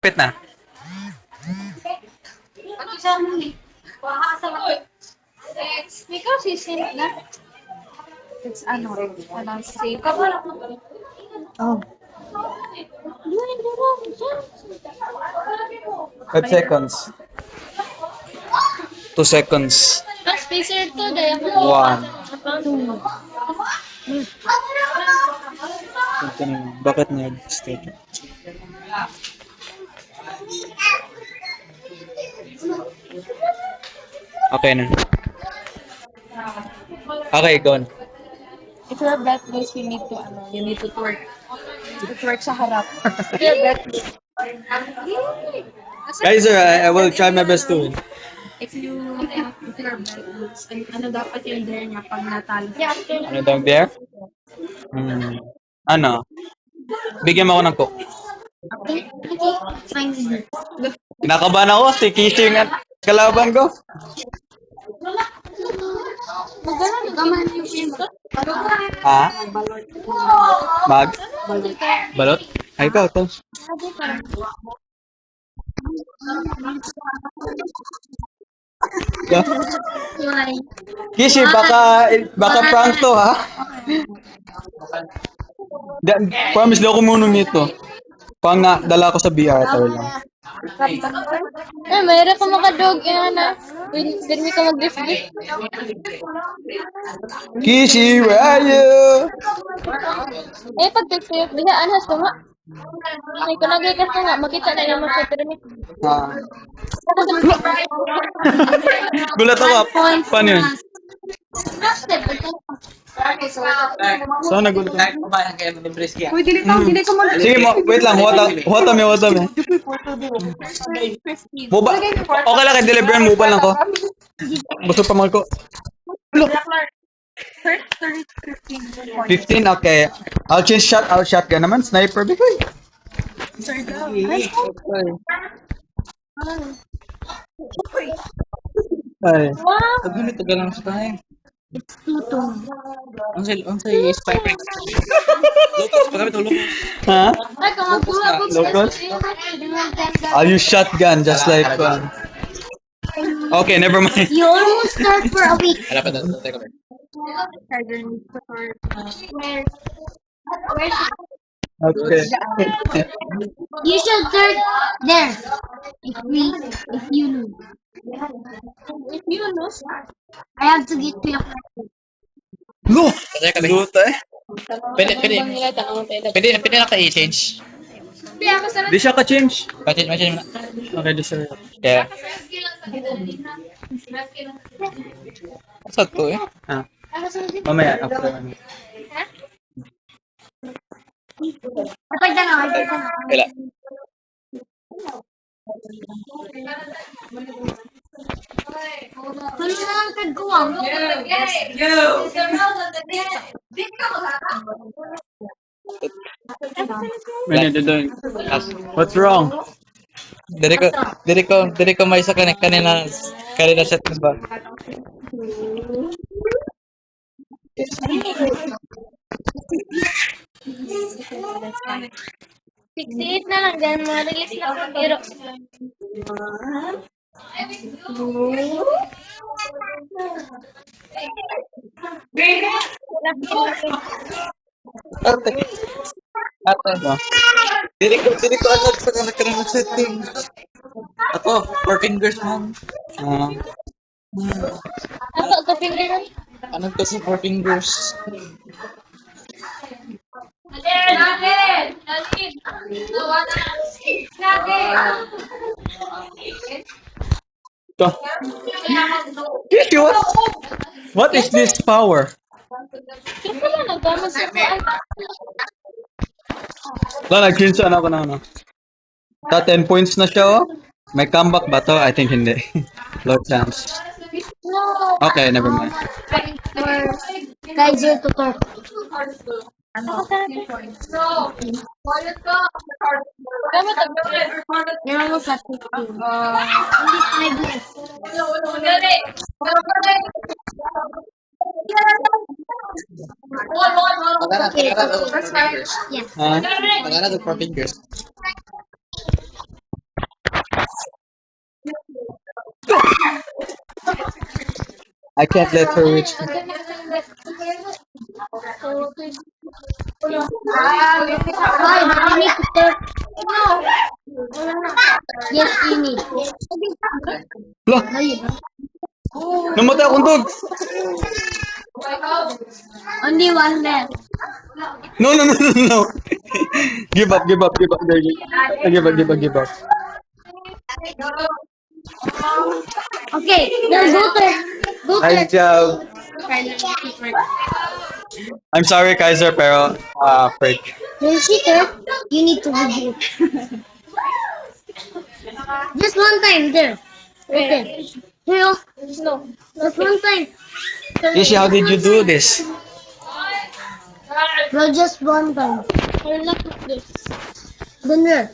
Pit na. Ikaw sisin na. It's say. Oh. 5 seconds. 2 seconds. Mas spacer to, dahil ako. 1. Two. Bakit nag-state? Okay na. Okay, go on. If you're breathless, you need to twerk. To twerk sa harap. If you're breathless. Guys, sir, I will try my best to win. If you're breathless, ano dapat yung dare niya pag natalo? Ano daw there? Ano? Bigyan mo ako ng coke. Okay, fine. Kinakabahan ako, si Kissing at kalaban ko. Gaman yung pinto. Ha? Mag? Balot? Ay, ikaw, to. Kishi, baka prank to, ha? Promise daw ko muna nito. Pang dala ko sa BR, ito lang. Mayroon ka makadog yan na. Pwede ka mag-lift-lift. Kishi, where are you? Pag pipiyok, diha, anhas ko nga. Ay, kunagay ka nga, makita na yung mga pyramid. Ah. Gulat ako. Paano yun? So, nagulat ako. Uy, dili ka mo. Sige mo, wait lang. Huwata me. Mobile. Okay lang, delivery mobile lang ko. Gusto pa ko. 15, okay. I'll change shotgun naman. Sniper, bikoy. Ay. Tagal lang sa tayo. Tutong. Ang say spider. Locos, pagkami tulog. Ha? Ay, kamagkuha ko. Locals? I'll use shotgun just like Okay, never mind. You almost start for a week. Wala pa doon. Teka ba? Okay. You should start there. If you lose. If you lose, I have to get to your No! Teka ba? Luta eh. Pwede na kayo i-change. Di siya ka-change. Machine mo na. Okay, di siya. Kaya. Saan to eh? Ah. Mamaya, after ano. Wala. Ano na ang tagkuwang? When you're doing. What's wrong? Diri ko may sa kanina settings ba? Sixty-eight na lang, dahil ma-release na ako. Pero, Ate. Ate. Diri ko agad sa kanina settings. Ako, 4 fingers man. Ah. ako, kapindiran. Anong to sa 4 fingers? To. Kishi, what is this power? Yung pala, nagkamas ako. Wala, nag-screenshot ako na ano. 10 points na siya, oh. May comeback ba to? I think hindi. Low chance. No. Okay, never mind. Kaiser to talk. Meron mo sa TikTok. Hindi 5 years. Magana to 4 fingers. Yeah. Ha? Magana to 4 fingers. I can't let her reach. Why? But you need to start. Yes, you need. Lah, No, you don't. namatay akong dog. Only one left. No, no, no, no, no. Give up, give up, give up. There, give up, give up, give up. Okay, now go to. Go to. Nice job. I'm sorry, Kaiser, pero freak. When she turn, you need to reboot. Just one time, there. Okay. Here, no. Just one time. Ishi, how did you do this? No, just one time. Then there.